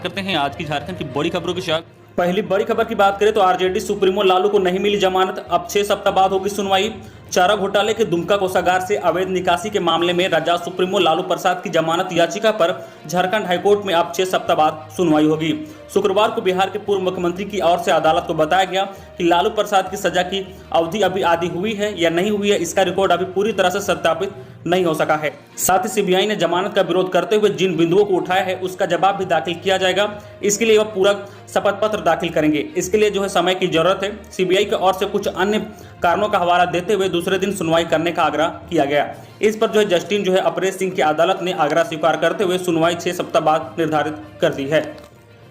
करते हैं आज की झारखंड की बड़ी खबरों के साथ। पहली बड़ी खबर की बात करें तो आरजेडी सुप्रीमो लालू को नहीं मिली जमानत, अब 6 सप्ताह बाद होगी सुनवाई। चारा घोटाले के दुमका कोषागार से अवैध निकासी के मामले में राजा सुप्रीमो लालू प्रसाद की जमानत याचिका पर झारखंड हाईकोर्ट में अब 6 सप्ताह बाद सुनवाई होगी। शुक्रवार को बिहार के पूर्व मुख्यमंत्री की ओर से अदालत को बताया गया कि लालू प्रसाद की सजा की अवधि अभी आधी हुई है या नहीं हुई है, इसका रिकॉर्ड अभी पूरी तरह से सत्यापित नहीं हो सका है। साथ ही सीबीआई ने जमानत का विरोध करते हुए जिन बिंदुओं को उठाया है उसका जवाब भी दाखिल किया जाएगा। इसके लिए वह पूरक शपथ पत्र दाखिल करेंगे। इसके लिए समय की जरूरत है। सीबीआई की ओर से कुछ अन्य कारणों का हवाला देते हुए दूसरे दिन सुनवाई करने का आग्रह किया गया। इस पर जस्टिस अपरेश सिंह की अदालत ने आग्रह स्वीकार करते हुए सुनवाई 6 सप्ताह बाद निर्धारित कर दी है।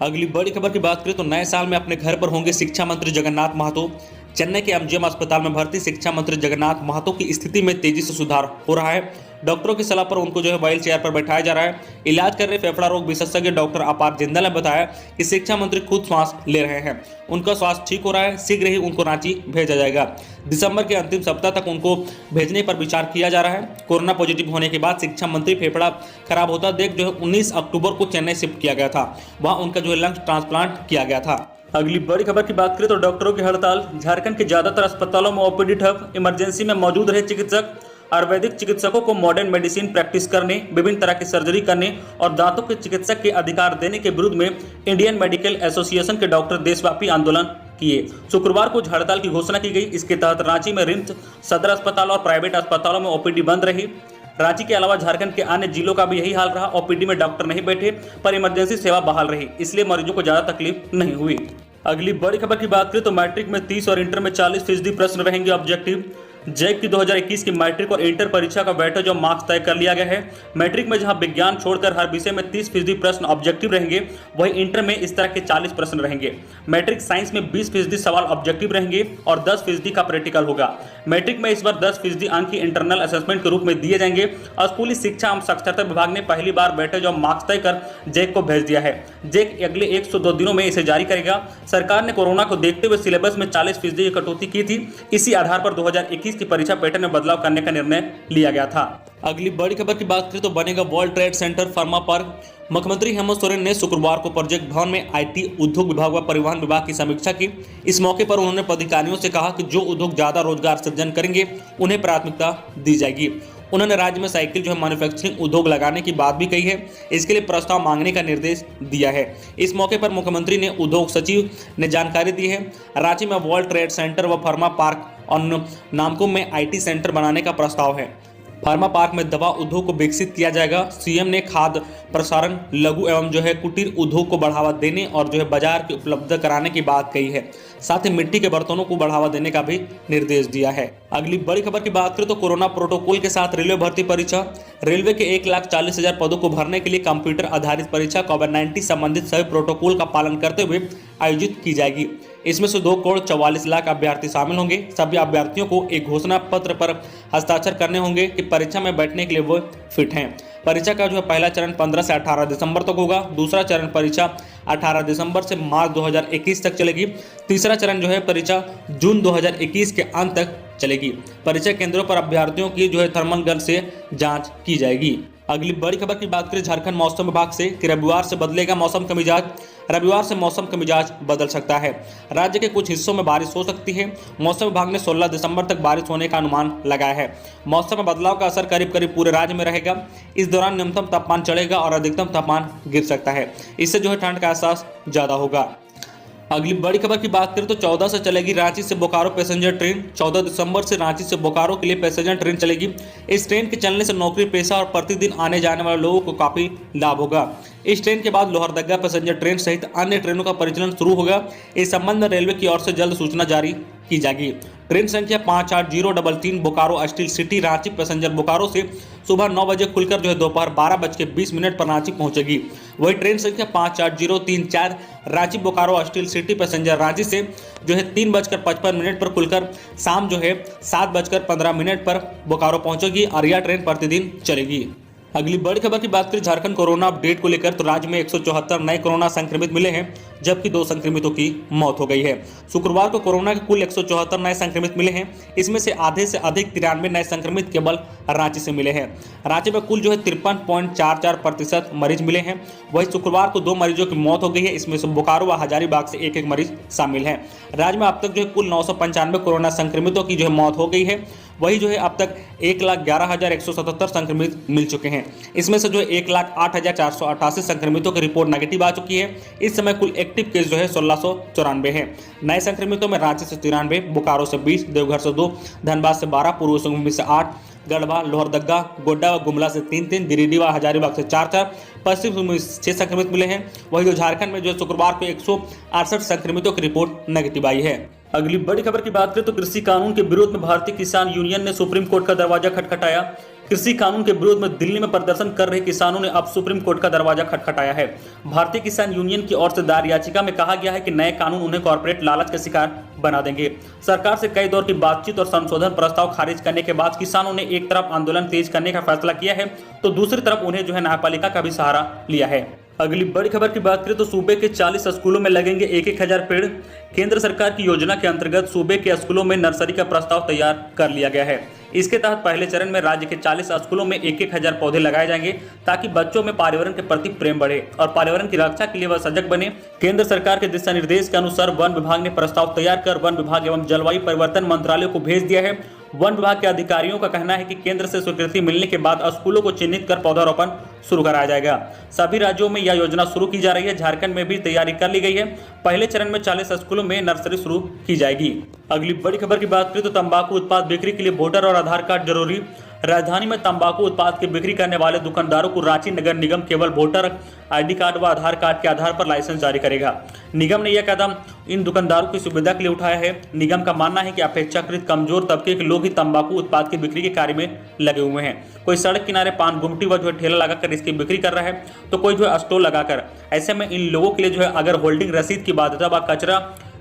अगली बड़ी खबर की बात करें तो नए साल में अपने घर पर होंगे शिक्षा मंत्री जगन्नाथ महतो। चेन्नई के एमजीएम अस्पताल में भर्ती शिक्षा मंत्री जगन्नाथ महतो की स्थिति में तेजी से सुधार हो रहा है। डॉक्टरों की सलाह पर उनको व्हील चेयर पर बैठाया जा रहा है। इलाज कर रहे फेफड़ा रोग विशेषज्ञ डॉक्टर अपार जिंदल ने बताया कि शिक्षा मंत्री खुद श्वास ले रहे हैं, उनका स्वास्थ्य ठीक हो रहा है। शीघ्र ही उनको रांची भेजा जाएगा। दिसंबर के अंतिम सप्ताह तक उनको भेजने पर विचार किया जा रहा है। कोरोना पॉजिटिव होने के बाद शिक्षा मंत्री फेफड़ा खराब होता देख 19 अक्टूबर को चेन्नई शिफ्ट किया गया था। वहाँ उनका लंग्स ट्रांसप्लांट किया गया था। अगली बड़ी खबर की बात करें तो डॉक्टरों की हड़ताल। झारखंड के ज्यादातर अस्पतालों में ओपीडी ठप। इमरजेंसी में मौजूद रहे चिकित्सक। आयुर्वेदिक चिकित्सकों को मॉडर्न मेडिसिन प्रैक्टिस करने, विभिन्न तरह की सर्जरी करने और दांतों के चिकित्सक के अधिकार देने के विरुद्ध में इंडियन मेडिकल एसोसिएशन के डॉक्टर देशव्यापी आंदोलन किए। शुक्रवार को हड़ताल की घोषणा की गई। इसके तहत रांची में रिम्स, सदर अस्पताल और प्राइवेट अस्पतालों में ओपीडी बंद रही। रांची के अलावा झारखंड के अन्य जिलों का भी यही हाल रहा। ओपीडी में डॉक्टर नहीं बैठे पर इमरजेंसी सेवा बहाल रही, इसलिए मरीजों को ज्यादा तकलीफ नहीं हुई। अगली बड़ी खबर की बात करें तो मैट्रिक में 30 और इंटर में 40% प्रश्न रहेंगे ऑब्जेक्टिव। जैक की 2021 की मैट्रिक और इंटर परीक्षा का वेटेज और मार्क्स तय कर लिया गया है। मैट्रिक में जहां विज्ञान छोड़कर हर विषय में 30% प्रश्न ऑब्जेक्टिव रहेंगे, वहीं इंटर में इस तरह के 40 प्रश्न रहेंगे। मैट्रिक साइंस में 20% सवाल ऑब्जेक्टिव रहेंगे और 10% का प्रैक्टिकल होगा। मैट्रिक में इस बार 10% अंक की इंटरनल असेसमेंट के रूप में दिए जाएंगे। स्कूली शिक्षा एवं साक्षरता विभाग ने पहली बार वेटेज और मार्क्स तय कर जैक को भेज दिया है। जैक अगले 102 दिनों में इसे जारी करेगा। सरकार ने कोरोना को देखते हुए सिलेबस में 40% की कटौती की थी। इसी आधार पर 2021 की परीक्षा पैटर्न में बदलाव करने का निर्णय लिया गया था। अगली बड़ी खबर की बात करें तो बनेगा वर्ल्ड ट्रेड सेंटर फर्मा पार्क। मुख्यमंत्री हेमंत सोरेन ने शुक्रवार को प्रोजेक्ट भवन में आईटी, उद्योग विभाग व परिवहन विभाग की समीक्षा की। इस मौके पर उन्होंने पदाधिकारियों से कहा कि जो उद्योग ज्यादा रोजगार सृजन करेंगे उन्हें प्राथमिकता दी जाएगी। उन्होंने राज्य में साइकिल मैन्युफैक्चरिंग उद्योग लगाने की बात भी कही है। इसके लिए प्रस्ताव मांगने का निर्देश दिया है। इस मौके पर मुख्यमंत्री ने उद्योग सचिव ने जानकारी दी है। रांची में वर्ल्ड ट्रेड सेंटर व फार्मा पार्क और नामकुम में आईटी सेंटर बनाने का प्रस्ताव है। फार्मा पार्क में दवा उद्योग को विकसित किया जाएगा। सीएम ने खाद्य प्रसारण, लघु एवं कुटीर उद्योग को बढ़ावा देने और बाजार की उपलब्ध कराने की बात कही है। साथ ही मिट्टी के बर्तनों को बढ़ावा देने का भी निर्देश दिया है। अगली बड़ी खबर की बात करें तो कोरोना प्रोटोकॉल के साथ रेलवे भर्ती परीक्षा। रेलवे के 1,40,000 पदों को भरने के लिए कंप्यूटर आधारित परीक्षा कोविड-19 संबंधित सभी प्रोटोकॉल का पालन करते हुए आयोजित की जाएगी। इसमें से 2,44,00,000 अभ्यर्थी शामिल होंगे। सभी अभ्यर्थियों को एक घोषणा पत्र पर हस्ताक्षर करने होंगे कि परीक्षा में बैठने के लिए वो फिट हैं। परीक्षा का पहला चरण 15 से 18 दिसंबर तक होगा। दूसरा चरण परीक्षा 18 दिसंबर से मार्च 2021 तक चलेगी। तीसरा चरण परीक्षा जून 2021 के अंत तक चलेगी। परीक्षा केंद्रों पर अभ्यर्थियों की थर्मल गन से जांच की जाएगी। अगली बड़ी खबर की बात करें झारखंड मौसम विभाग से कि रविवार से बदलेगा मौसम का मिजाज। रविवार से मौसम का मिजाज बदल सकता है। राज्य के कुछ हिस्सों में बारिश हो सकती है। मौसम विभाग ने 16 दिसंबर तक बारिश होने का अनुमान लगाया है। मौसम में बदलाव का असर करीब करीब पूरे राज्य में रहेगा। इस दौरान न्यूनतम तापमान चढ़ेगा और अधिकतम तापमान गिर सकता है। इससे ठंड का एहसास ज्यादा होगा। अगली बड़ी खबर की बात करें तो 14 से चलेगी रांची से बोकारो पैसेंजर ट्रेन। 14 दिसंबर से रांची से बोकारो के लिए पैसेंजर ट्रेन चलेगी। इस ट्रेन के चलने से नौकरी पेशा और प्रतिदिन आने जाने वाले लोगों को काफी लाभ होगा। इस ट्रेन के बाद लोहरदगा पैसेंजर ट्रेन सहित अन्य ट्रेनों का परिचालन शुरू होगा। इस संबंध में रेलवे की ओर से जल्द सूचना जारी की जाएगी। ट्रेन संख्या 58033 Bokaro steel city Ranchi passenger Bokaro से सुबह 9 बजे खुलकर दोपहर 12:20 पर रांची पहुंचेगी। वही ट्रेन संख्या 58034 Ranchi Bokaro steel city passenger Ranchi से 3:55 पर खुलकर शाम 7:15 पर बोकारो पहुंचेगी और यह ट्रेन प्रतिदिन चलेगी। अगली बड़ी खबर की बात करें झारखंड कोरोना अपडेट को लेकर तो राज्य में 174 नए कोरोना संक्रमित मिले हैं। जबकि 2 संक्रमितों की मौत हो गई है। शुक्रवार को कोरोना के कुल 174 नए संक्रमित मिले हैं। इसमें से आधे से अधिक 93 नए संक्रमित केवल रांची से मिले हैं। रांची में कुल 53.44% मरीज मिले हैं। वहीं शुक्रवार को 2 मरीजों की मौत हो गई है। इसमें से बोकारो व हजारीबाग से एक मरीज शामिल है। राज्य में अब तक कुल 995 कोरोना संक्रमितों की मौत हो गई है। वही अब तक 1,11,177 संक्रमित मिल चुके हैं। इसमें से 1,08,488 संक्रमितों की रिपोर्ट नेगेटिव आ चुकी है। इस समय कुल एक्टिव केस 1694 है। नए संक्रमितों में रांची से 93, बोकारो से 20, देवघर से 2, धनबाद से 12, पूर्वी सिंहभूम से 8, गढ़वा, लोहरदगा, गोड्डा व गुमला से 3, गिरिडीह व हजारीबाग से 4, पश्चिम सिंहभूम में 6 संक्रमित मिले हैं। वही झारखंड में शुक्रवार को 168 संक्रमितों की रिपोर्ट नेगेटिव आई है। अगली बड़ी खबर की बात करें तो कृषि कानून के विरोध में भारतीय किसान यूनियन ने सुप्रीम कोर्ट का दरवाजा खटखटाया। कृषि कानून के विरोध में दिल्ली में प्रदर्शन कर रहे किसानों ने अब सुप्रीम कोर्ट का दरवाजा खटखटाया है। भारतीय किसान यूनियन की ओर से दायर याचिका में कहा गया है कि नए कानून उन्हें कॉर्पोरेट लालच का शिकार बना देंगे। सरकार से कई दौर की बातचीत और संशोधन प्रस्ताव खारिज करने के बाद किसानों ने एक तरफ आंदोलन तेज करने का फैसला किया है तो दूसरी तरफ उन्हें न्यायपालिका का भी सहारा लिया है। अगली बड़ी खबर की बात करें तो सूबे के 40 स्कूलों में लगेंगे 1,000 पेड़। केंद्र सरकार की योजना के अंतर्गत सूबे के स्कूलों में नर्सरी का प्रस्ताव तैयार कर लिया गया है। इसके तहत पहले चरण में राज्य के 40 स्कूलों में 1,000 पौधे लगाए जाएंगे ताकि बच्चों में पर्यावरण के प्रति प्रेम बढ़े और पर्यावरण की रक्षा के लिए वह सजग बने। केंद्र सरकार के दिशा निर्देश के अनुसार वन विभाग ने प्रस्ताव तैयार कर वन विभाग एवं जलवायु परिवर्तन मंत्रालय को भेज दिया है। वन विभाग के अधिकारियों का कहना है कि केंद्र से स्वीकृति मिलने के बाद स्कूलों को चिन्हित कर पौधारोपण शुरू कराया जाएगा। सभी राज्यों में यह योजना शुरू की जा रही है। झारखंड में भी तैयारी कर ली गई है। पहले चरण में 40 स्कूलों में नर्सरी शुरू की जाएगी। अगली बड़ी खबर की बात करें तो तंबाकू उत्पाद बिक्री के लिए वोटर और आधार कार्ड जरूरी। राजधानी में तंबाकू उत्पाद की बिक्री करने वाले दुकानदारों को रांची नगर निगम केवल वोटर आईडी कार्ड व आधार कार्ड के आधार पर लाइसेंस जारी करेगा। निगम ने यह कदम इन दुकानदारों की सुविधा के लिए उठाया है। निगम का मानना है कि अपेक्षाकृत कमजोर तबके के लोग ही तंबाकू उत्पाद की बिक्री के कार्य में लगे हुए हैं। कोई सड़क किनारे पान गुमटी व ठेला लगाकर इसकी बिक्री कर रहा है तो कोई स्टॉल लगाकर। ऐसे में इन लोगों के लिए अगर होल्डिंग रसीद की बाध्यता व कचरा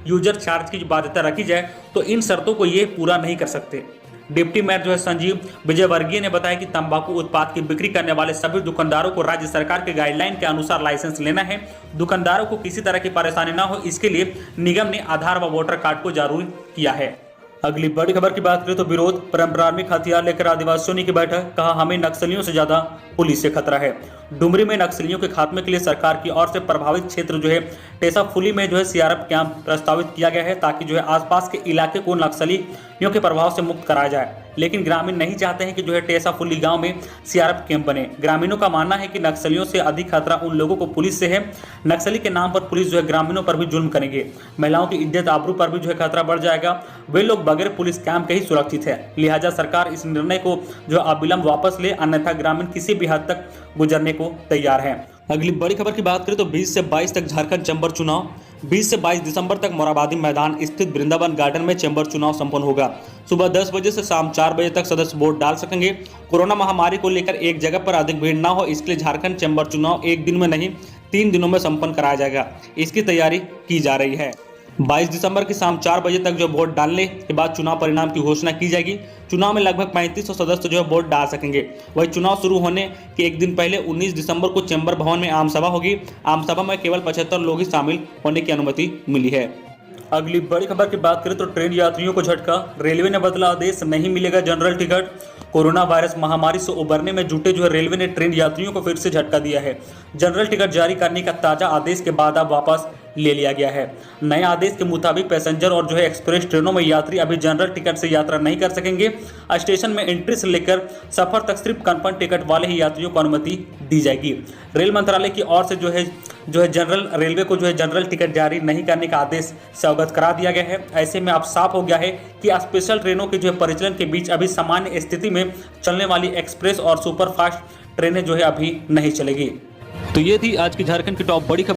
यूजर चार्ज की बाध्यता रखी जाए तो इन शर्तों को ये पूरा नहीं कर सकते। डिप्टी मेयर संजीव विजयवर्गीय ने बताया कि तंबाकू उत्पाद की बिक्री करने वाले सभी दुकानदारों को राज्य सरकार के गाइडलाइन के अनुसार लाइसेंस लेना है। दुकानदारों को किसी तरह की परेशानी न हो इसके लिए निगम ने आधार व वोटर कार्ड को जरूरी किया है। अगली बड़ी खबर की बात करें तो विरोध पारंपरिक हथियार लेकर आदिवासियों ने की बैठक। कहा हमें नक्सलियों से ज्यादा पुलिस से खतरा है। डुमरी में नक्सलियों के खात्मे के लिए सरकार की ओर से प्रभावित क्षेत्र टेसाफुली में सीआरएफ कैंप प्रस्तावित किया गया है ताकि आसपास के इलाके को नक्सलियों के प्रभाव से मुक्त कराया जाए। लेकिन ग्रामीण नहीं चाहते हैं कि टेसाफुली गांव में सीआरएफ कैंप बने। ग्रामीणों का मानना है कि नक्सलियों से अधिक खतरा उन लोगों को पुलिस से है। नक्सली के नाम पर पुलिस ग्रामीणों पर भी जुल्म करेंगे। महिलाओं की इज्जत आबरू पर भी खतरा बढ़ जाएगा। वे लोग बगैर पुलिस कैंप के ही सुरक्षित है। लिहाजा सरकार इस निर्णय को अविलंब वापस ले, अन्यथा ग्रामीण किसी भी हद तक गुजरने को तैयार है। अगली बड़ी खबर की बात करें तो 20 से 22 तक झारखंड चैम्बर चुनाव। 20 से 22 दिसंबर तक मोराबादी मैदान स्थित वृंदावन गार्डन में चैम्बर चुनाव संपन्न होगा। सुबह 10 बजे से शाम 4 बजे तक सदस्य वोट डाल सकेंगे। कोरोना महामारी को लेकर एक जगह पर अधिक भीड़ न हो इसके लिए झारखंड चैम्बर चुनाव एक दिन में नहीं 3 दिनों में संपन्न कराया जाएगा। इसकी तैयारी की जा रही है। 22 दिसंबर की शाम 4 बजे तक वोट डालने के बाद चुनाव परिणाम की घोषणा की जाएगी। चुनाव में लगभग 3500 सदस्य वोट डाल सकेंगे। वही चुनाव शुरू होने के एक दिन पहले 19 दिसंबर को चैम्बर भवन में आम सभा होगी। आम सभा में केवल 75 लोग ही शामिल होने की अनुमति मिली है। अगली बड़ी खबर की बात करें तो ट्रेन यात्रियों को झटका। रेलवे ने बदला आदेश, नहीं मिलेगा जनरल टिकट। कोरोना वायरस महामारी से उबरने में जुटे रेलवे ने ट्रेन यात्रियों को फिर से झटका दिया है। जनरल टिकट जारी करने का ताजा आदेश के बाद अब वापस ले लिया गया है। नए आदेश के मुताबिक पैसेंजर और एक्सप्रेस ट्रेनों में यात्री अभी जनरल टिकट से यात्रा नहीं कर सकेंगे। स्टेशन में एंट्री से लेकर सफर तक सिर्फ कंफर्म टिकट वाले ही यात्रियों को अनुमति दी जाएगी। रेल मंत्रालय की ओर से जनरल रेलवे को जनरल टिकट जारी नहीं करने का आदेश से अवगत करा दिया गया है। ऐसे में अब साफ हो गया है कि स्पेशल ट्रेनों के परिचालन के बीच अभी सामान्य स्थिति में चलने वाली एक्सप्रेस और सुपरफास्ट ट्रेनें अभी नहीं चलेगी। तो ये थी आज की झारखंड की टॉप बड़ी खबर।